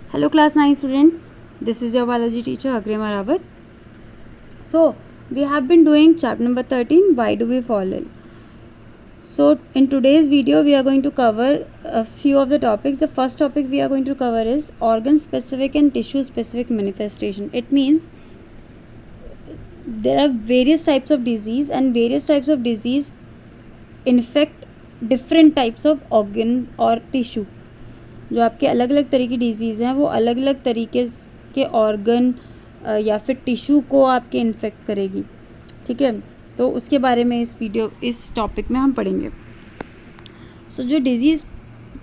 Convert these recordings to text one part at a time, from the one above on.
Hello class 9 students, this is your biology teacher Agrima Rawat. So we have been doing chapter number 13, why do we fall ill. So in today's video we are going to cover a few of the topics. The first topic we are going to cover is organ specific and tissue specific manifestation. It means there are various types of disease and various types of disease infect different types of organ और tissue. जो आपके अलग अलग तरह की disease हैं वो अलग अलग तरीके के ऑर्गन या फिर टिश्यू को आपके इन्फेक्ट करेगी. ठीक है, तो उसके बारे में इस टॉपिक में हम पढ़ेंगे. सो जो डिज़ीज़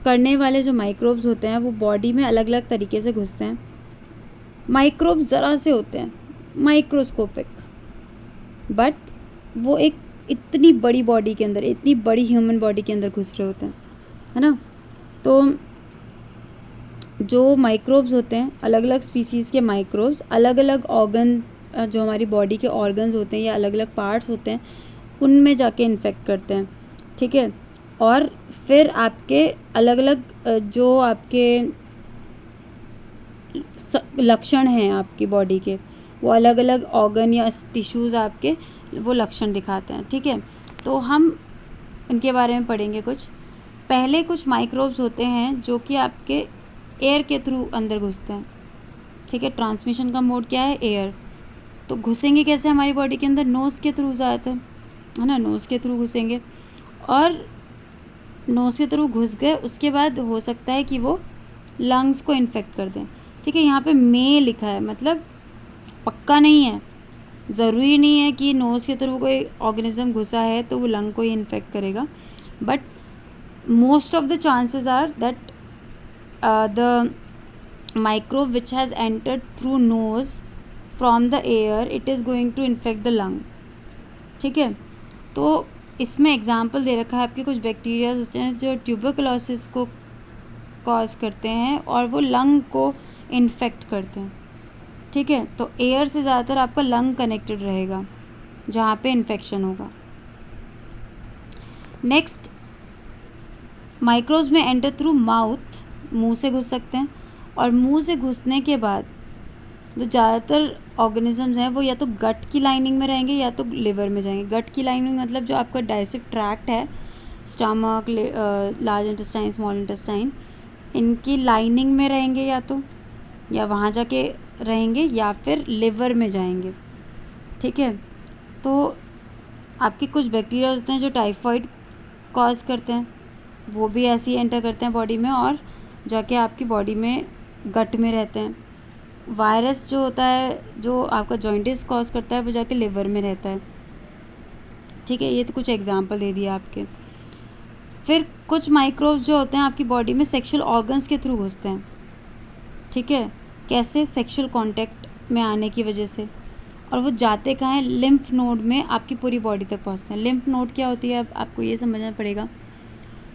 करने वाले जो माइक्रोब्स होते हैं वो बॉडी में अलग अलग तरीके से घुसते हैं. माइक्रोब्स ज़रा से होते हैं, माइक्रोस्कोपिक, बट वो एक इतनी बड़ी बॉडी के अंदर, इतनी बड़ी ह्यूमन बॉडी के अंदर घुस रहे होते हैं, है ना. तो जो माइक्रोब्स होते हैं, अलग अलग स्पीसीज़ के माइक्रोब्स अलग अलग ऑर्गन, जो हमारी बॉडी के ऑर्गन्स होते हैं या अलग अलग पार्ट्स होते हैं उनमें जाके इन्फेक्ट करते हैं. ठीक है, और फिर आपके अलग अलग जो आपके लक्षण हैं आपकी बॉडी के, वो अलग अलग ऑर्गन या टिश्यूज़ आपके वो लक्षण दिखाते हैं. ठीक है, तो हम इनके बारे में पढ़ेंगे. पहले कुछ माइक्रोब्स होते हैं जो कि आपके एयर के थ्रू अंदर घुसते हैं. ठीक है, ट्रांसमिशन का मोड क्या है? एयर. तो घुसेंगे कैसे हमारी बॉडी के अंदर? नोज़ के थ्रू ज़्यादातर, है ना, नोज़ के थ्रू घुसेंगे. और नोज़ के थ्रू घुस गए, उसके बाद हो सकता है कि वो लंग्स को इन्फेक्ट कर दें. ठीक है, यहाँ पे मे लिखा है, मतलब पक्का नहीं है, ज़रूरी नहीं है कि नोज़ के थ्रू कोई ऑर्गेनिज्म घुसा है तो वो लंग को ही इन्फेक्ट करेगा. But most of the chances are that the microbe which has entered through nose from the air, it is going to infect the lung. ठीक है, तो इसमें एग्जाम्पल दे रखा है आपके कुछ बैक्टीरियाज होते हैं जो ट्यूबरकुलोसिस को कॉज करते हैं और वो लंग को इन्फेक्ट करते हैं. ठीक है, तो एयर से ज़्यादातर आपका लंग कनेक्टेड रहेगा जहाँ पे इन्फेक्शन होगा. नेक्स्ट, माइक्रोब्स में एंटर थ्रू माउथ, मुंह से घुस सकते हैं. और मुंह से घुसने के बाद जो ज़्यादातर ऑर्गेनिजम्स हैं वो या तो गट की लाइनिंग में रहेंगे या तो लिवर में जाएंगे. गट की लाइनिंग मतलब जो आपका डाइजेस्टिव ट्रैक्ट है, stomach, large intestine, small intestine, इनकी लाइनिंग में रहेंगे या वहाँ जाके रहेंगे या फिर लिवर में जाएंगे. ठीक है, तो आपके कुछ बैक्टीरिया होते हैं जो टाइफाइड कॉज करते हैं, वो भी ऐसे ही एंटर करते हैं बॉडी में और जाके आपकी बॉडी में गट में रहते हैं. वायरस जो होता है जो आपका जॉइंटिस कॉज करता है वो जाके लिवर में रहता है. ठीक है, ये तो कुछ एग्जांपल दे दिया आपके. फिर कुछ माइक्रोब्स जो होते हैं आपकी बॉडी में सेक्सुअल ऑर्गन्स के थ्रू घुसते हैं. ठीक है, कैसे? सेक्सुअल कांटेक्ट में आने की वजह से. और वो जाते कहाँ हैं? लिम्फ नोड में आपकी पूरी बॉडी तक पहुँचते हैं. लिम्फ नोड क्या होती है अब आपको ये समझना पड़ेगा.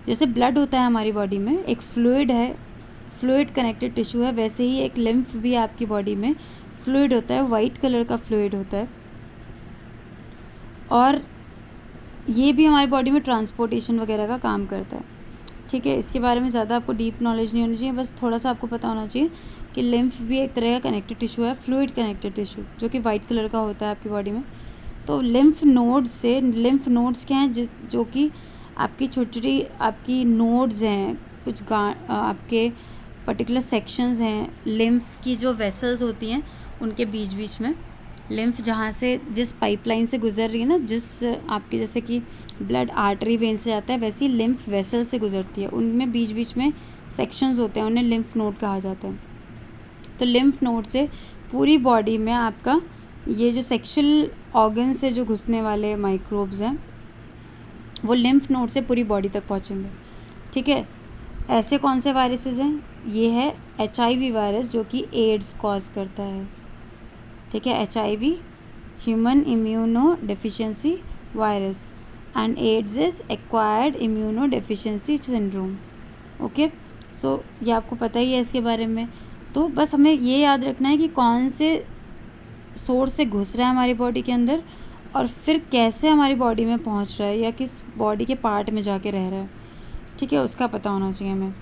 जैसे ब्लड होता है हमारी बॉडी में, एक फ्लूइड है, फ्लूइड कनेक्टेड टिश्यू है, वैसे ही एक लिम्फ भी आपकी बॉडी में फ्लूइड होता है, वाइट कलर का फ्लूइड होता है. और ये भी हमारी बॉडी में ट्रांसपोर्टेशन वगैरह का काम करता है. ठीक है, इसके बारे में ज़्यादा आपको डीप नॉलेज नहीं होनी चाहिए, बस थोड़ा सा आपको पता होना चाहिए कि लिम्फ भी एक तरह का कनेक्टेड टिश्यू है, फ्लूइड कनेक्टेड टिश्यू, जो कि वाइट कलर का होता है आपकी बॉडी में. तो लिम्फ नोड्स क्या हैं? जो कि आपकी छोटी छोटी आपकी नोड्स हैं, कुछ आपके पर्टिकुलर सेक्शंस हैं लिम्फ की, जो वेसल्स होती हैं उनके बीच बीच में. लिम्फ जहाँ से जिस पाइपलाइन से गुजर रही है ना, जिस आपके जैसे कि ब्लड आर्टरी वेन से जाता है, वैसे ही लिम्फ वेसल से गुजरती है, उनमें बीच बीच में सेक्शंस होते हैं, उन्हें लिम्फ नोड कहा जाता है. तो लिम्फ नोड से पूरी बॉडी में आपका ये जो सेक्शुअल ऑर्गन से जो घुसने वाले माइक्रोब्स हैं वो लिम्फ नोड से पूरी बॉडी तक पहुंचेंगे. ठीक है, ऐसे कौन से वायरसेस हैं? ये है HIV वायरस, जो कि एड्स कॉज करता है. ठीक है, HIV, human immunodeficiency virus, and AIDS is acquired immunodeficiency syndrome. Okay, so ये आपको पता ही है इसके बारे में. तो बस हमें ये याद रखना है कि कौन से सोर्स से घुस रहा है हमारी बॉडी के अंदर और फिर कैसे हमारी बॉडी में पहुंच रहा है या किस बॉडी के पार्ट में जाके रह रहा है. ठीक है, उसका पता होना चाहिए हमें.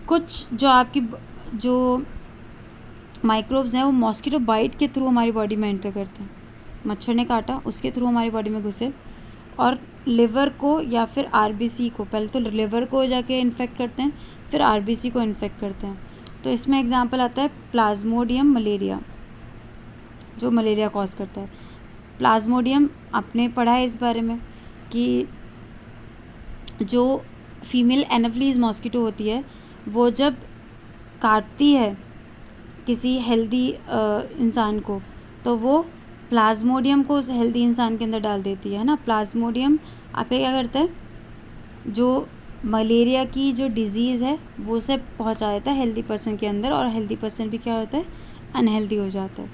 कुछ जो आपकी जो माइक्रोब्स हैं वो मॉस्किटो बाइट के थ्रू हमारी बॉडी में एंटर करते हैं। मच्छर ने काटा, उसके थ्रू हमारी बॉडी में घुसे और लिवर को या फिर आरबीसी को, पहले तो लिवर को जाके इन्फेक्ट करते हैं, फिर आरबीसी को इन्फेक्ट करते हैं। तो इसमें एग्जांपल आता है प्लाज्मोडियम मलेरिया, जो मलेरिया कॉज करता है। प्लाज्मोडियम आपने पढ़ा है इस बारे में कि जो फीमेल एनाफिलीज मॉस्किटो होती है वो जब काटती है किसी हेल्दी इंसान को तो वो प्लाज्मोडियम को उस हेल्दी इंसान के अंदर डाल देती है ना। प्लाज्मोडियम आपके क्या करता है, जो मलेरिया की जो डिज़ीज़ है वो उसे पहुंचा देता है हेल्दी पर्सन के अंदर, और हेल्दी पर्सन भी क्या होता है, अनहेल्दी हो जाता है।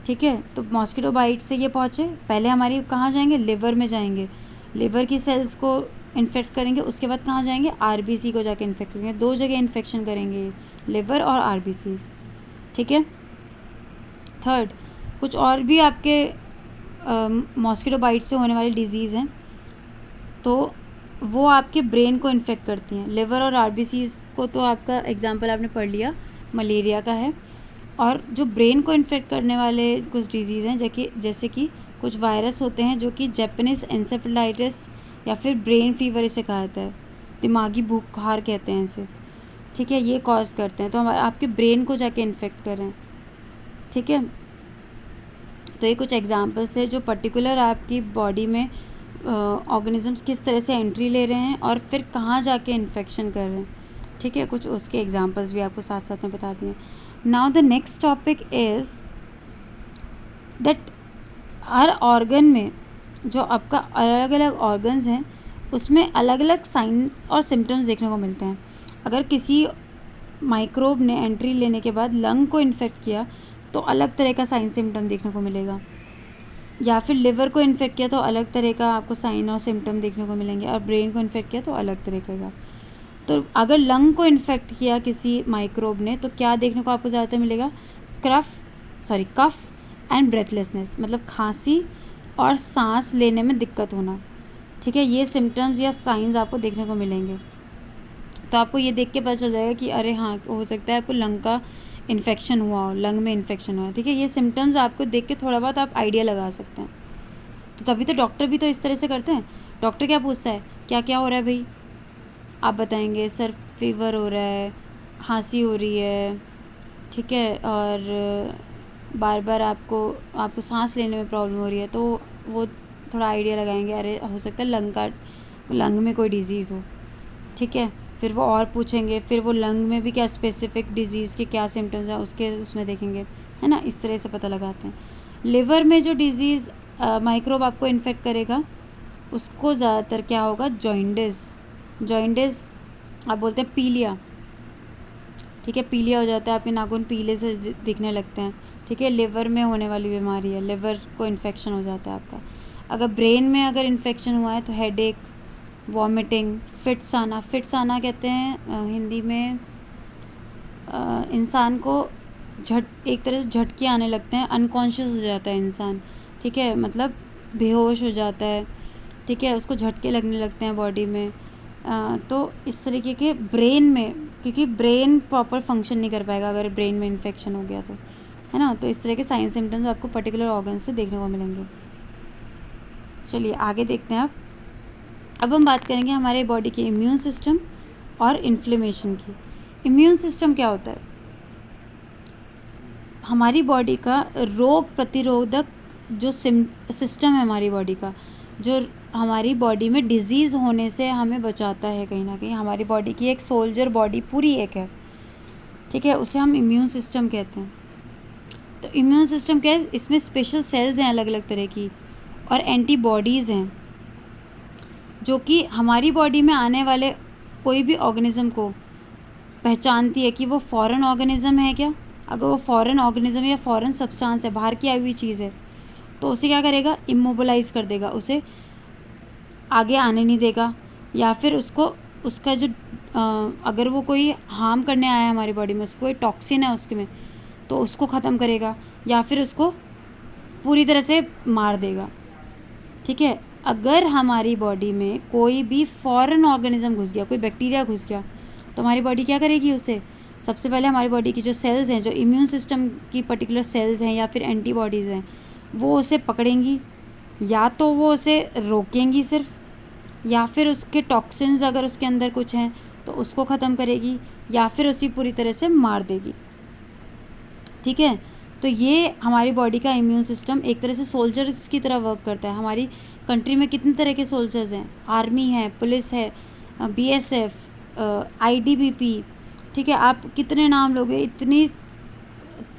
ठीक है, तो मॉस्किटो बाइट से ये पहुँचे, पहले हमारी कहाँ जाएंगे, लिवर में जाएंगे, लिवर की सेल्स को इन्फेक्ट करेंगे, उसके बाद कहाँ जाएंगे, आरबीसी को जाके इन्फेक्ट करेंगे। 2 जगह इन्फेक्शन करेंगे, लिवर और आरबीसीज। ठीक है। थर्ड, कुछ और भी आपके मॉस्किटो बाइट से होने वाली डिजीज़ हैं तो वो आपके ब्रेन को इन्फेक्ट करती हैं। लिवर और आरबीसीज को तो आपका एग्जांपल आपने पढ़ लिया, मलेरिया का है। और जो ब्रेन को इन्फेक्ट करने वाले कुछ डिजीज़ हैं जैसे कि कुछ वायरस होते हैं जो कि जैपनीज एन्सेफेलाइटिस या फिर ब्रेन फीवर इसे कहा जाता है, दिमागी बुखार कहते हैं इसे। ठीक है, ये कॉज करते हैं, तो हम आपके ब्रेन को जाके इन्फेक्ट कर रहे हैं। ठीक है, तो ये कुछ एग्जांपल्स थे जो पर्टिकुलर आपकी बॉडी में ऑर्गेनिजम्स किस तरह से एंट्री ले रहे हैं और फिर कहाँ जाके इन्फेक्शन कर रहे हैं। ठीक है, कुछ उसके एग्जांपल्स भी आपको साथ साथ में बता दिए। Now the next topic is that her organ में जो आपका अलग अलग ऑर्गन्स हैं उसमें अलग अलग साइंस और सिम्टम्स देखने को मिलते हैं। अगर किसी माइक्रोब ने एंट्री लेने के बाद लंग को इन्फेक्ट किया तो अलग तरह का साइन सिम्टम देखने को मिलेगा, या फिर लिवर को इन्फेक्ट किया तो अलग तरह का आपको साइन और सिम्टम देखने को मिलेंगे, और ब्रेन को इन्फेक्ट किया तो अलग तरह का। तो अगर लंग को इन्फेक्ट किया किसी माइक्रोब ने तो क्या देखने को आपको ज़्यादातर मिलेगा, कफ एंड ब्रेथलेसनेस, मतलब खांसी और सांस लेने में दिक्कत होना। ठीक है, ये सिम्टम्स या साइंस आपको देखने को मिलेंगे। तो आपको ये देख के पता चल जाएगा कि अरे हाँ, हो सकता है आपको लंग का इन्फेक्शन हुआ हो, लंग में इन्फेक्शन हुआ है। ठीक है, ये सिम्टम्स आपको देख के थोड़ा बहुत आप आइडिया लगा सकते हैं। तो तभी तो डॉक्टर भी तो इस तरह से करते हैं। डॉक्टर क्या पूछता है, क्या क्या हो रहा है भाई, आप बताएंगे सर फीवर हो रहा है, खांसी हो रही है, ठीक है, और बार बार आपको सांस लेने में प्रॉब्लम हो रही है, तो वो थोड़ा आइडिया लगाएंगे, अरे हो सकता है लंग में कोई डिज़ीज़ हो। ठीक है, फिर वो और पूछेंगे, फिर वो लंग में भी क्या स्पेसिफिक डिजीज़ के क्या सिम्टम्स हैं उसमें देखेंगे, है ना। इस तरह से पता लगाते हैं। लिवर में जो डिज़ीज़ माइक्रोब आपको इन्फेक्ट करेगा उसको ज़्यादातर क्या होगा, जॉइंडिस आप बोलते हैं पीलिया। ठीक है, पीलिया हो जाता है, आपके नाखून पीले से दिखने लगते हैं। ठीक है, लिवर में होने वाली बीमारी है, लिवर को इन्फेक्शन हो जाता है आपका। अगर ब्रेन में अगर इन्फेक्शन हुआ है तो हेडेक, वॉमिटिंग, फिट्स आना कहते हैं हिंदी में, इंसान को एक तरह से झटके आने लगते हैं, अनकॉन्शियस हो जाता है इंसान। ठीक है, मतलब बेहोश हो जाता है। ठीक है, उसको झटके लगने लगते हैं बॉडी में। तो इस तरीके के ब्रेन में, क्योंकि ब्रेन प्रॉपर फंक्शन नहीं कर पाएगा अगर ब्रेन में इन्फेक्शन हो गया तो, है ना। तो इस तरह के साइन सिम्टम्स आपको पर्टिकुलर ऑर्गन से देखने को मिलेंगे। चलिए आगे देखते हैं। अब हम बात करेंगे हमारे बॉडी के इम्यून सिस्टम और इन्फ्लेमेशन की। इम्यून सिस्टम क्या होता है, हमारी बॉडी का रोग प्रतिरोधक जो सिस्टम है हमारी बॉडी का, जो हमारी बॉडी में डिजीज़ होने से हमें बचाता है। कहीं ना कहीं हमारी बॉडी की एक सोल्जर बॉडी पूरी एक है। ठीक है, उसे हम इम्यून सिस्टम कहते हैं। तो इम्यून सिस्टम क्या है, इसमें स्पेशल सेल्स हैं अलग अलग तरह की, और एंटीबॉडीज़ हैं जो कि हमारी बॉडी में आने वाले कोई भी ऑर्गेनिज्म को पहचानती है कि वो फॉरेन ऑर्गेनिज्म है क्या। अगर वो फॉरेन ऑर्गेनिज्म या फॉरेन सब्सटेंस है, बाहर की आई हुई चीज़ है, तो उसे क्या करेगा, इमोबलाइज कर देगा, उसे आगे आने नहीं देगा, या फिर उसका जो अगर वो कोई हार्म करने आया है हमारी बॉडी में, उसको कोई टॉक्सिन है उसके में, तो उसको ख़त्म करेगा या फिर उसको पूरी तरह से मार देगा। ठीक है, अगर हमारी बॉडी में कोई भी फॉरेन ऑर्गेनिज्म घुस गया, कोई बैक्टीरिया घुस गया, तो हमारी बॉडी क्या करेगी, उसे सबसे पहले हमारी बॉडी की जो सेल्स हैं, जो इम्यून सिस्टम की पर्टिकुलर सेल्स हैं या फिर एंटीबॉडीज़ हैं, वो उसे पकड़ेंगी, या तो वो उसे रोकेंगी सिर्फ, या फिर उसके टॉक्सिन्स अगर उसके अंदर कुछ हैं तो उसको ख़त्म करेगी, या फिर उसी पूरी तरह से मार देगी। ठीक है, तो ये हमारी बॉडी का इम्यून सिस्टम एक तरह से सोल्जर्स की तरह वर्क करता है। हमारी कंट्री में कितने तरह के सोल्जर्स हैं, आर्मी है, पुलिस है, BSF, ITBP, ठीक है, आप कितने नाम लोगे, इतनी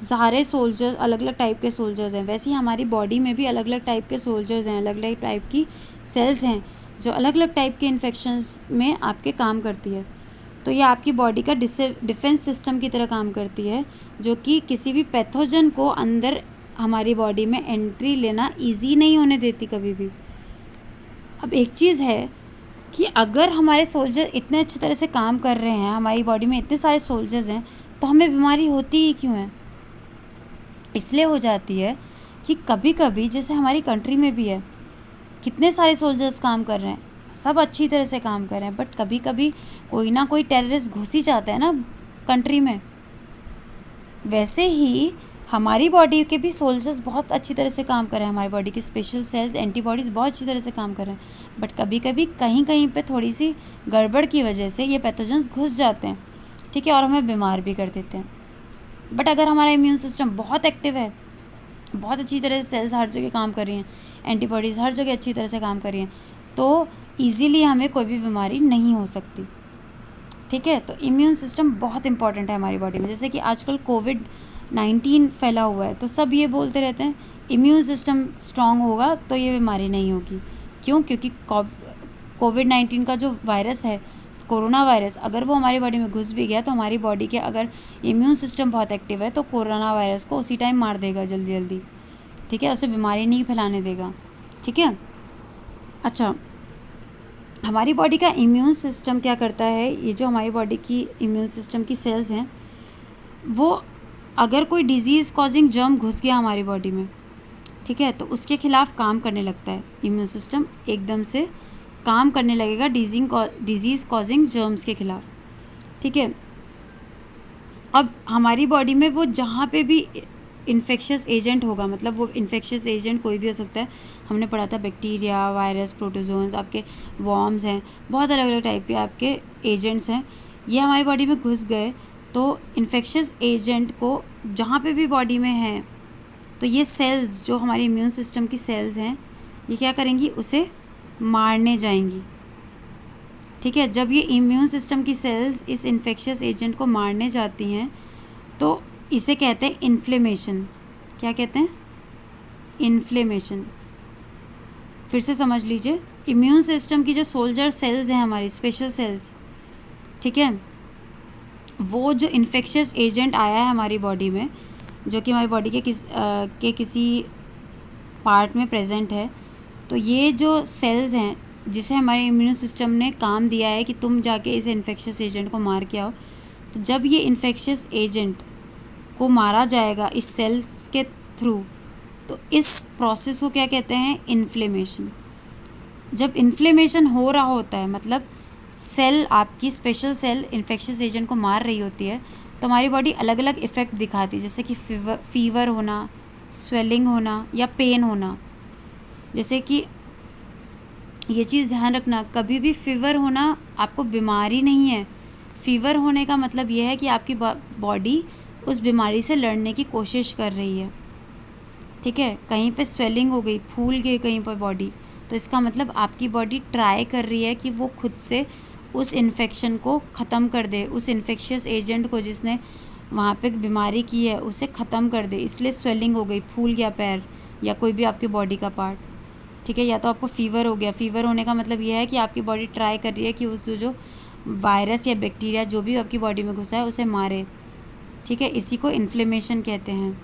सारे सोल्जर्स, अलग अलग टाइप के सोल्जर्स हैं। वैसे ही हमारी बॉडी में भी अलग अलग टाइप के सोल्जर्स हैं, अलग अलग टाइप की सेल्स हैं जो अलग अलग टाइप के इन्फेक्शंस में आपके काम करती है। तो ये आपकी बॉडी का डिफेंस सिस्टम की तरह काम करती है, जो कि किसी भी पैथोजन को अंदर हमारी बॉडी में एंट्री लेना ईजी नहीं होने देती कभी भी। अब एक चीज़ है कि अगर हमारे सोल्जर इतने अच्छी तरह से काम कर रहे हैं, हमारी बॉडी में इतने सारे सोल्जर्स हैं, तो हमें बीमारी होती ही क्यों है? इसलिए हो जाती है कि कभी कभी, जैसे हमारी कंट्री में भी है, कितने सारे सोल्जर्स काम कर रहे हैं, सब अच्छी तरह से काम कर रहे हैं, बट कभी कभी कोई ना कोई टेररिस्ट घुस ही जाता है ना कंट्री में। वैसे ही हमारी बॉडी के भी सोल्जर्स बहुत अच्छी तरह से काम कर रहे हैं, हमारी बॉडी के स्पेशल सेल्स, एंटीबॉडीज़ बहुत अच्छी तरह से काम कर रहे हैं, बट कभी कभी कहीं कहीं पे थोड़ी सी गड़बड़ की वजह से ये पैथोजेंस घुस जाते हैं, ठीक है, और हमें बीमार भी कर देते हैं। बट अगर हमारा इम्यून सिस्टम बहुत एक्टिव है, बहुत अच्छी तरह से सेल्स हर जगह काम कर रही हैं, एंटीबॉडीज़ हर जगह अच्छी तरह से काम कर रही हैं, तो ईज़िली हमें कोई भी बीमारी नहीं हो सकती। ठीक है, तो इम्यून सिस्टम बहुत इंपॉर्टेंट है हमारी बॉडी में। जैसे कि आजकल कोविड-19 फैला हुआ है, तो सब ये बोलते रहते हैं इम्यून सिस्टम स्ट्रांग होगा तो ये बीमारी नहीं होगी। क्यों? क्योंकि कोविड-19 का जो वायरस है, कोरोना वायरस, अगर वो हमारी बॉडी में घुस भी गया तो हमारी बॉडी के अगर इम्यून सिस्टम बहुत एक्टिव है तो कोरोना वायरस को उसी टाइम मार देगा जल्दी जल्दी। ठीक है, उसे बीमारी नहीं फैलाने देगा। ठीक है, अच्छा, हमारी बॉडी का इम्यून सिस्टम क्या करता है, ये जो हमारी बॉडी की इम्यून सिस्टम की सेल्स हैं, वो अगर कोई डिजीज़ कॉजिंग जर्म घुस गया हमारी बॉडी में, ठीक है, तो उसके खिलाफ काम करने लगता है। इम्यून सिस्टम एकदम से काम करने लगेगा डिजीज़ कॉजिंग जर्म्स के खिलाफ। ठीक है, अब हमारी बॉडी में वो जहाँ पे भी इन्फेक्शियस एजेंट होगा, मतलब वो इन्फेक्शियस एजेंट कोई भी हो सकता है, हमने पढ़ा था बैक्टीरिया, वायरस, प्रोटोजोन्स, आपके वॉर्म्स हैं, बहुत अलग अलग टाइप के आपके एजेंट्स हैं, ये हमारी बॉडी में घुस गए तो इन्फेक्शियस एजेंट को जहाँ पे भी बॉडी में है, तो ये सेल्स जो हमारी इम्यून सिस्टम की सेल्स हैं, ये क्या करेंगी, उसे मारने जाएंगी। ठीक है, जब ये इम्यून सिस्टम की सेल्स इस इन्फेक्शियस एजेंट को मारने जाती हैं तो इसे कहते हैं इन्फ्लेमेशन। क्या कहते हैं? इन्फ्लेमेशन। फिर से समझ लीजिए, इम्यून सिस्टम की जो सोल्जर सेल्स हैं, हमारी स्पेशल सेल्स, ठीक है, वो जो इन्फेक्शियस एजेंट आया है हमारी बॉडी में, जो कि हमारी बॉडी के किसी पार्ट में प्रेजेंट है, तो ये जो सेल्स हैं जिसे हमारे इम्यून सिस्टम ने काम दिया है कि तुम जाके इस इन्फेक्शियस एजेंट को मार के आओ, तो जब ये इन्फेक्शियस एजेंट को मारा जाएगा इस सेल्स के थ्रू, तो इस प्रोसेस को क्या कहते हैं? इन्फ्लेमेशन। जब इन्फ्लेमेशन हो रहा होता है, मतलब सेल, आपकी स्पेशल सेल इन्फेक्शियस एजेंट को मार रही होती है, तो हमारी बॉडी अलग अलग इफ़ेक्ट दिखाती है, जैसे कि फीवर होना, स्वेलिंग होना या पेन होना। जैसे कि ये चीज़ ध्यान रखना, कभी भी फीवर होना आपको बीमारी नहीं है। फीवर होने का मतलब ये है कि आपकी बॉडी उस बीमारी से लड़ने की कोशिश कर रही है। ठीक है, कहीं पे स्वेलिंग हो गई, फूल गई कहीं पर बॉडी, तो इसका मतलब आपकी बॉडी ट्राई कर रही है कि वो खुद से उस इन्फेक्शन को ख़त्म कर दे, उस इन्फेक्शियस एजेंट को जिसने वहाँ पे बीमारी की है उसे ख़त्म कर दे। इसलिए स्वेलिंग हो गई, फूल गया पैर या कोई भी आपकी बॉडी का पार्ट। ठीक है, या तो आपको फ़ीवर हो गया। फ़ीवर होने का मतलब यह है कि आपकी बॉडी ट्राई कर रही है कि उस जो वायरस या बैक्टीरिया जो भी आपकी बॉडी में घुसा है उसे मारे। ठीक है, इसी को इन्फ्लेमेशन कहते हैं।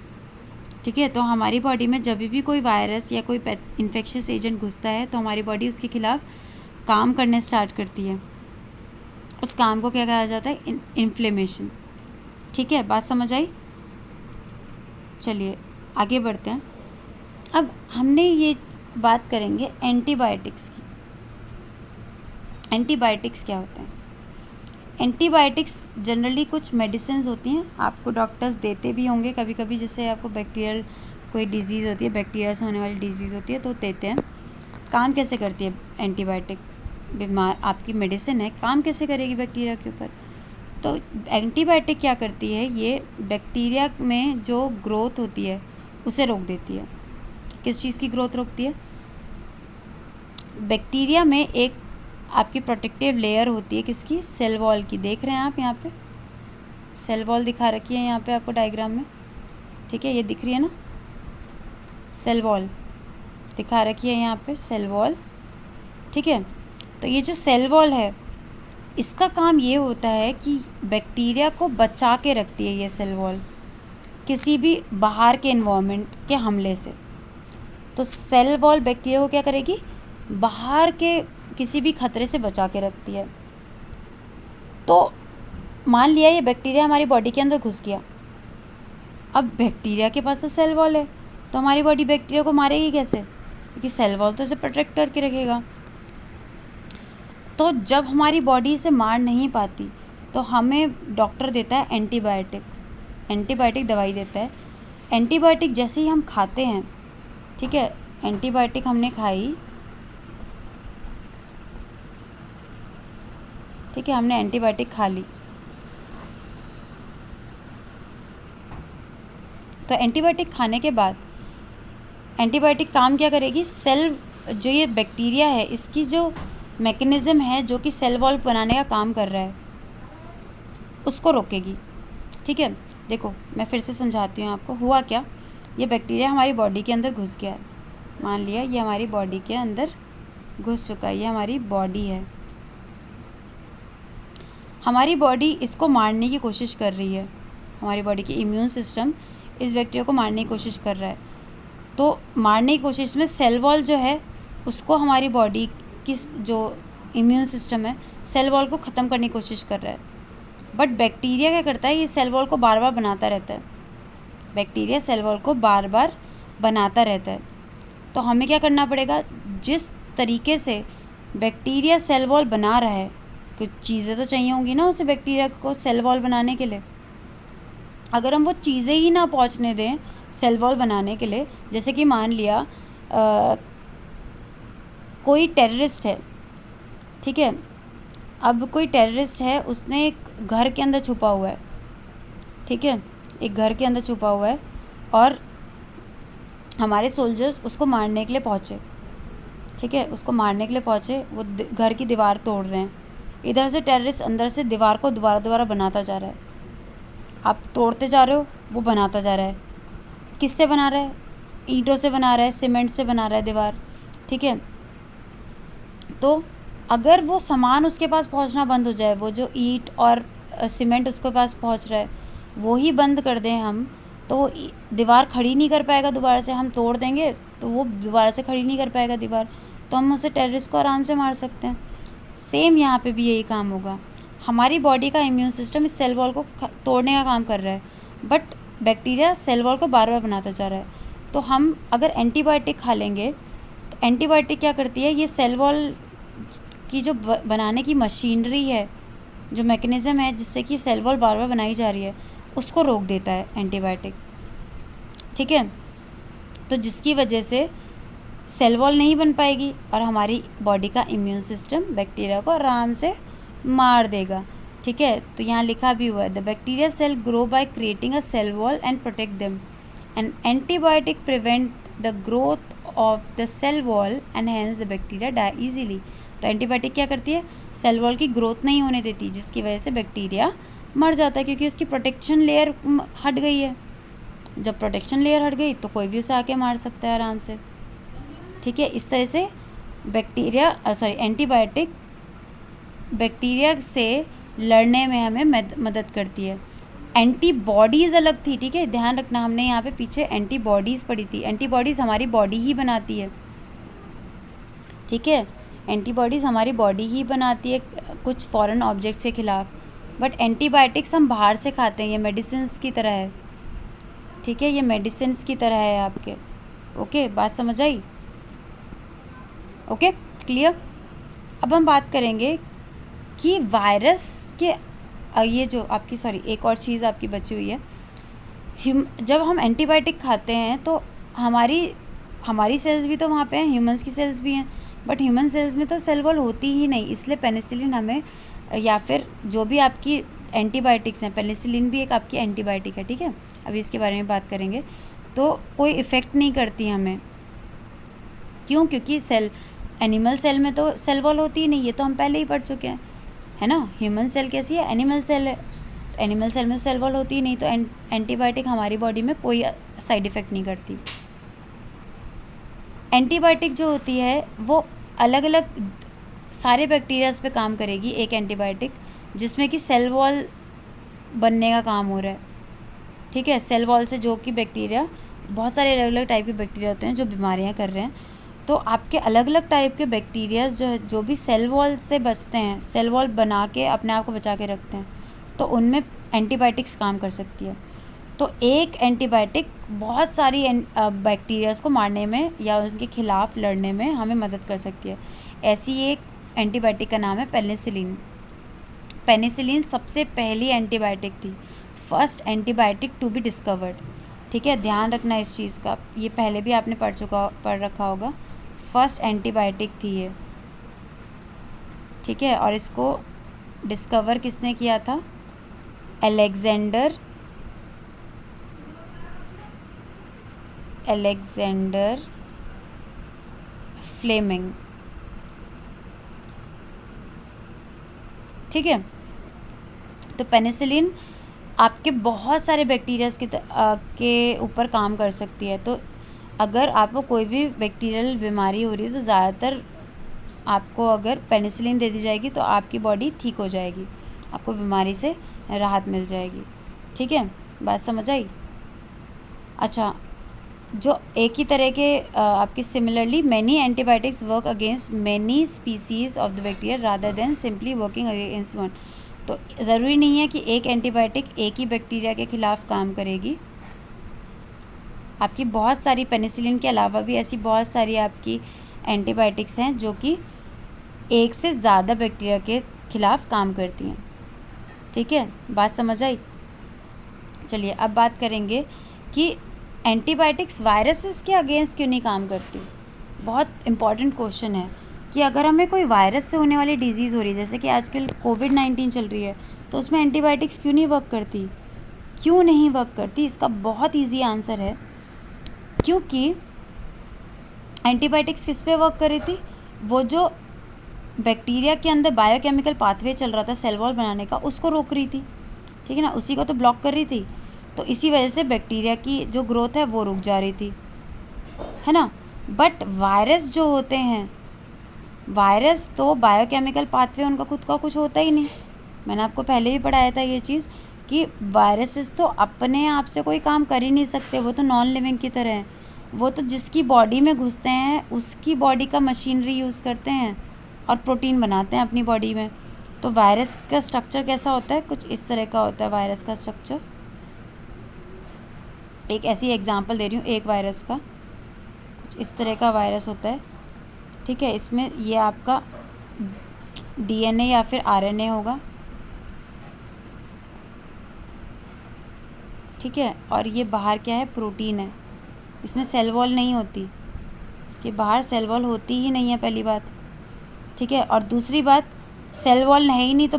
ठीक है, तो हमारी बॉडी में जब भी कोई वायरस या कोई इन्फेक्शियस एजेंट घुसता है तो हमारी बॉडी उसके खिलाफ काम करने स्टार्ट करती है। उस काम को क्या कहा जाता है? इन्फ्लेमेशन। ठीक है, बात समझ आई? चलिए आगे बढ़ते हैं। अब हमने ये बात करेंगे एंटीबायोटिक्स की। एंटीबायोटिक्स क्या होते हैं? एंटीबायोटिक्स जनरली कुछ मेडिसिन होती हैं, आपको डॉक्टर्स देते भी होंगे कभी कभी, जैसे आपको बैक्टीरियल कोई डिजीज़ होती है, बैक्टीरिया से होने वाली डिजीज़ होती है तो देते हैं। काम कैसे करती है एंटीबायोटिक? बीमार आपकी मेडिसिन है, काम कैसे करेगी बैक्टीरिया के ऊपर? तो एंटीबायोटिक क्या करती है, ये बैक्टीरिया में जो ग्रोथ होती है उसे रोक देती है। किस चीज़ की ग्रोथ रोकती है? बैक्टीरिया में एक आपकी प्रोटेक्टिव लेयर होती है, किसकी? सेल वॉल की। देख रहे हैं आप यहाँ पे सेल वॉल दिखा रखी है यहाँ पे आपको डायग्राम में, ठीक है, ये दिख रही है ना, सेल वॉल दिखा रखी है यहाँ पे, सेल वॉल, ठीक है। तो ये जो सेल वॉल है इसका काम ये होता है कि बैक्टीरिया को बचा के रखती है ये सेल वॉल किसी भी बाहर के एनवायरनमेंट के हमले से। तो सेल वॉल बैक्टीरिया को क्या करेगी? बाहर के किसी भी खतरे से बचा के रखती है। तो मान लिया ये बैक्टीरिया हमारी बॉडी के अंदर घुस गया, अब बैक्टीरिया के पास तो सेल वॉल है, तो हमारी बॉडी बैक्टीरिया को मारेगी कैसे? क्योंकि सेल वॉल तो इसे प्रोटेक्ट करके रखेगा। तो जब हमारी बॉडी इसे मार नहीं पाती तो हमें डॉक्टर देता है एंटीबायोटिक दवाई देता है। एंटीबायोटिक जैसे ही हम खाते हैं, ठीक है, एंटीबायोटिक हमने खाई, ठीक है, हमने एंटीबायोटिक खा ली, तो एंटीबायोटिक खाने के बाद एंटीबायोटिक काम क्या करेगी? सेल, जो ये बैक्टीरिया है इसकी जो मैकेनिज़्म है जो कि सेल वॉल बनाने का काम कर रहा है उसको रोकेगी, ठीक है। देखो मैं फिर से समझाती हूँ आपको हुआ क्या। ये बैक्टीरिया हमारी बॉडी के अंदर घुस गया है, मान लिया ये हमारी बॉडी के अंदर घुस चुका है, ये हमारी बॉडी है, हमारी बॉडी इसको मारने की कोशिश कर रही है, हमारी बॉडी की इम्यून सिस्टम इस बैक्टीरिया को मारने की कोशिश कर रहा है। तो मारने की कोशिश में सेल वॉल जो है उसको हमारी बॉडी की जो इम्यून सिस्टम है सेल वॉल को ख़त्म करने की कोशिश कर रहा है। बट बैक्टीरिया क्या करता है? ये सेल वॉल को बार बार बनाता रहता है, बैक्टीरिया सेल वॉल को बार बार बनाता रहता है। तो हमें क्या करना पड़ेगा? जिस तरीके से बैक्टीरिया सेल वॉल बना रहा है, कुछ चीज़ें तो चाहिए होंगी ना उसे बैक्टीरिया को सेल वॉल बनाने के लिए। अगर हम वो चीज़ें ही ना पहुंचने दें सेल वॉल बनाने के लिए, जैसे कि मान लिया कोई टेररिस्ट है, ठीक है, अब कोई टेररिस्ट है, उसने एक घर के अंदर छुपा हुआ है, ठीक है, एक घर के अंदर छुपा हुआ है और हमारे सोल्जर्स उसको मारने के लिए पहुँचे, ठीक है, उसको मारने के लिए पहुँचे, वो घर की दीवार तोड़ रहे हैं, इधर से टेररिस्ट अंदर से दीवार को दोबारा बनाता जा रहा है। आप तोड़ते जा रहे हो, वो बनाता जा रहा है। किससे बना रहा है? ईंटों से बना रहा है, सीमेंट से बना रहा है दीवार, ठीक है। तो अगर वो सामान उसके पास पहुंचना बंद हो जाए, वो जो ईंट और सीमेंट उसके पास पहुंच रहा है वो ही बंद कर दें हम, तो वो दीवार खड़ी नहीं कर पाएगा दोबारा से। हम तोड़ देंगे तो वो दोबारा से खड़ी नहीं कर पाएगा दीवार, तो हम उसे टेररिस्ट को आराम से मार सकते हैं। सेम यहाँ पे भी यही काम होगा। हमारी बॉडी का इम्यून सिस्टम इस सेल वॉल को तोड़ने का काम कर रहा है, बट बैक्टीरिया सेल वॉल को बार बार बनाता जा रहा है। तो हम अगर एंटीबायोटिक खा लेंगे तो एंटीबायोटिक क्या करती है? ये सेल वॉल की जो बनाने की मशीनरी है, जो मैकेनिज़्म है जिससे कि सेल वॉल बार बार बनाई जा रही है, उसको रोक देता है एंटीबायोटिक, ठीक है। तो जिसकी वजह से सेल वॉल नहीं बन पाएगी और हमारी बॉडी का इम्यून सिस्टम बैक्टीरिया को आराम से मार देगा, ठीक है। तो यहाँ लिखा भी हुआ है, the bacteria cell grow by creating a cell wall and protect them, and antibiotic prevent the growth of the cell wall and hence the bacteria die easily. तो एंटीबायोटिक क्या करती है? सेल वॉल की ग्रोथ नहीं होने देती, जिसकी वजह से बैक्टीरिया मर जाता है, क्योंकि उसकी प्रोटेक्शन लेयर हट गई है। जब प्रोटेक्शन लेयर हट गई तो कोई भी उसे आके मार सकता है आराम से, ठीक है। इस तरह से एंटीबायोटिक बैक्टीरिया से लड़ने में हमें मदद करती है। एंटीबॉडीज़ अलग थी, ठीक है, ध्यान रखना, हमने यहाँ पे पीछे एंटीबॉडीज़ पढ़ी थी। एंटीबॉडीज़ हमारी बॉडी ही बनाती है, ठीक है, एंटीबॉडीज़ हमारी बॉडी ही बनाती है कुछ फॉरेन ऑब्जेक्ट्स के ख़िलाफ़। बट एंटीबायोटिक्स हम बाहर से खाते हैं, ये मेडिसिन्स की तरह है, ठीक है, ये मेडिसिन्स की तरह है आपके। ओके, बात समझ आई? Okay, clear. अब हम बात करेंगे कि वायरस के ये जो आपकी एक और चीज़ आपकी बची हुई है, जब हम एंटीबायोटिक खाते हैं तो हमारी सेल्स भी तो वहाँ पे हैं, ह्यूमंस की सेल्स भी हैं, बट ह्यूमन सेल्स में तो सेल वॉल होती ही नहीं, इसलिए पेनिसिलिन हमें, या फिर जो भी आपकी एंटीबायोटिक्स हैं, पेनिसिलिन भी एक आपकी एंटीबायोटिक है, ठीक है, अभी इसके बारे में बात करेंगे, तो कोई इफ़ेक्ट नहीं करती हमें। क्यों? क्योंकि एनिमल सेल में तो सेल वॉल होती ही नहीं, ये तो हम पहले ही पढ़ चुके हैं, है ना। ह्यूमन सेल कैसी है? एनिमल सेल है, तो एनिमल सेल में सेल वॉल होती ही नहीं, तो एंटीबायोटिक हमारी बॉडी में कोई साइड इफ़ेक्ट नहीं करती। एंटीबायोटिक जो होती है वो अलग अलग सारे बैक्टीरियाज पे काम करेगी, एक एंटीबायोटिक जिसमें कि सेल वॉल बनने का काम हो रहा है, ठीक है। सेल वॉल से जो कि बैक्टीरिया, बहुत सारे अलग अलग टाइप के बैक्टीरिया होते हैं जो बीमारियां कर रहे हैं, तो आपके अलग अलग टाइप के बैक्टीरियाज जो भी सेल वॉल से बचते हैं, सेल वॉल बना के अपने आप को बचा के रखते हैं, तो उनमें एंटीबायोटिक्स काम कर सकती है। तो एक एंटीबायोटिक बहुत सारी बैक्टीरियाज को मारने में या उनके खिलाफ लड़ने में हमें मदद कर सकती है। ऐसी एक एंटीबायोटिक का नाम है पेनिसिलिन। पेनिसिलिन सबसे पहली एंटीबायोटिक थी, first antibiotic to be discovered, ठीक है, ध्यान रखना इस चीज़ का, ये पहले भी आपने पढ़ रखा होगा, फर्स्ट एंटीबायोटिक थी ये, ठीक है। और इसको डिस्कवर किसने किया था? अलेक्जेंडर फ्लेमिंग, ठीक है। तो पेनिसिलिन आपके बहुत सारे बैक्टीरियाज के ऊपर काम कर सकती है। तो अगर आपको कोई भी बैक्टीरियल बीमारी हो रही है तो ज़्यादातर आपको अगर पेनिसिलिन दे दी जाएगी तो आपकी बॉडी ठीक हो जाएगी, आपको बीमारी से राहत मिल जाएगी, ठीक है, बात समझ आई। अच्छा, जो एक ही तरह के आपके similarly many antibiotics work against many species of the bacteria rather than simply working against one. तो ज़रूरी नहीं है कि एक एंटीबायोटिक एक ही बैक्टीरिया के खिलाफ काम करेगी, आपकी बहुत सारी पेनिसिलिन के अलावा भी ऐसी बहुत सारी आपकी एंटीबायोटिक्स हैं जो कि एक से ज़्यादा बैक्टीरिया के खिलाफ काम करती हैं, ठीक है, बात समझ आई। चलिए अब बात करेंगे कि एंटीबायोटिक्स वायरसेस के अगेंस्ट क्यों नहीं काम करती। बहुत इम्पॉर्टेंट क्वेश्चन है कि अगर हमें कोई वायरस से होने वाली डिजीज़ हो रही है, जैसे कि आजकल कोविड-19 चल रही है, तो उसमें एंटीबायोटिक्स क्यों नहीं वर्क करती? क्यों नहीं वर्क करती? इसका बहुत इजी आंसर है, क्योंकि एंटीबायोटिक्स किस पे वर्क कर रही थी? वो जो बैक्टीरिया के अंदर बायोकेमिकल पाथवे चल रहा था सेल वॉल बनाने का, उसको रोक रही थी, ठीक है ना, उसी को तो ब्लॉक कर रही थी। तो इसी वजह से बैक्टीरिया की जो ग्रोथ है वो रुक जा रही थी, है ना। बट वायरस जो होते हैं, वायरस तो बायोकेमिकल पाथवे उनका खुद का कुछ होता ही नहीं। मैंने आपको पहले भी पढ़ाया था ये चीज़ कि वायरसेस तो अपने आप से कोई काम कर ही नहीं सकते, वो तो नॉन लिविंग की तरह हैं, वो तो जिसकी बॉडी में घुसते हैं उसकी बॉडी का मशीनरी यूज़ करते हैं और प्रोटीन बनाते हैं अपनी बॉडी में। तो वायरस का स्ट्रक्चर कैसा होता है? कुछ इस तरह का होता है वायरस का स्ट्रक्चर। एक ऐसी एग्जांपल दे रही हूँ, एक वायरस का कुछ इस तरह का वायरस होता है, ठीक है। इसमें ये आपका डीएनए या फिर आरएनए होगा, ठीक है, और ये बाहर क्या है? प्रोटीन है। इसमें सेल वॉल नहीं होती, इसके बाहर सेल वॉल होती ही नहीं है, पहली बात, ठीक है। और दूसरी बात, सेल वॉल है ही नहीं तो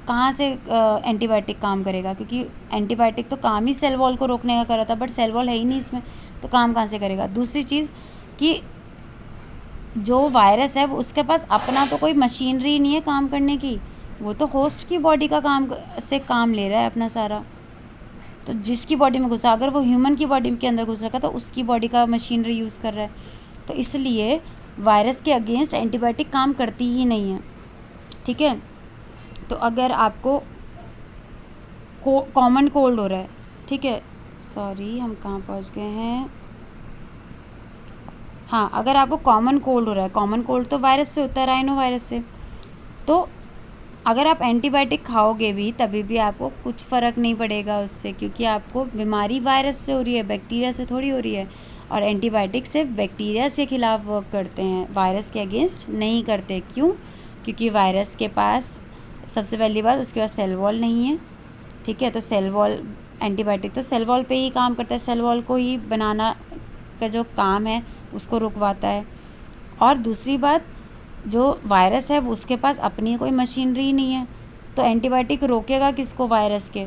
कहाँ से एंटीबायोटिक काम करेगा? क्योंकि एंटीबायोटिक तो काम ही सेल वॉल को रोकने का कर रहा था, बट सेल वॉल है ही नहीं इसमें, तो काम कहाँ से करेगा? दूसरी चीज़ कि जो वायरस है वो उसके पास अपना तो कोई मशीनरी नहीं है काम करने की, वो तो होस्ट की बॉडी का काम ले रहा है अपना सारा। तो जिसकी बॉडी में घुसा, अगर वो ह्यूमन की बॉडी के अंदर घुस रखा तो उसकी बॉडी का मशीनरी यूज़ कर रहा है, तो इसलिए वायरस के अगेंस्ट एंटीबायोटिक काम करती ही नहीं है, ठीक है। तो अगर आपको कॉमन कोल्ड हो रहा है, ठीक है, सॉरी हम कहाँ पहुँच गए हैं, हाँ, अगर आपको कॉमन कोल्ड हो रहा है, कॉमन कोल्ड तो वायरस से होता है, राइनो वायरस से, तो अगर आप एंटीबायोटिक खाओगे भी तभी भी आपको कुछ फ़र्क नहीं पड़ेगा उससे, क्योंकि आपको बीमारी वायरस से हो रही है, बैक्टीरिया से थोड़ी हो रही है। और एंटीबायोटिक सिर्फ बैक्टीरिया के खिलाफ वर्क करते हैं, वायरस के अगेंस्ट नहीं करते। क्यों? क्योंकि वायरस के पास सबसे पहली बात, उसके बाद सेल वॉल नहीं है, ठीक है। तो सेल वॉल एंटीबायोटिक तो सेल वॉल पे ही काम करता है, सेल वॉल को ही बनाना का जो काम है उसको रुकवाता है। और दूसरी बात, जो वायरस है वो उसके पास अपनी कोई मशीनरी नहीं है, तो एंटीबायोटिक रोकेगा किसको? वायरस के।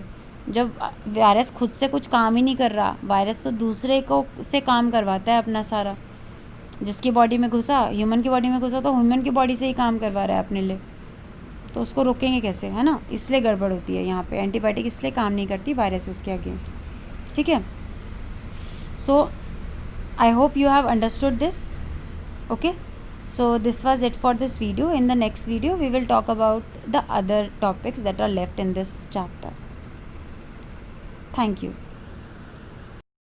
जब वायरस खुद से कुछ काम ही नहीं कर रहा, वायरस तो दूसरे को से काम करवाता है अपना सारा। जिसकी बॉडी में घुसा, ह्यूमन की बॉडी में घुसा, तो ह्यूमन की बॉडी से ही काम करवा रहा है अपने लिए, तो उसको रोकेंगे कैसे, है ना। इसलिए गड़बड़ होती है यहाँ पे, एंटीबायोटिक इसलिए काम नहीं करती वायरसेस के अगेंस्ट, ठीक है। So I hope you have understood this. Okay, so this was it for this video. In the next video we will talk about the other topics that are left in this chapter. Thank you.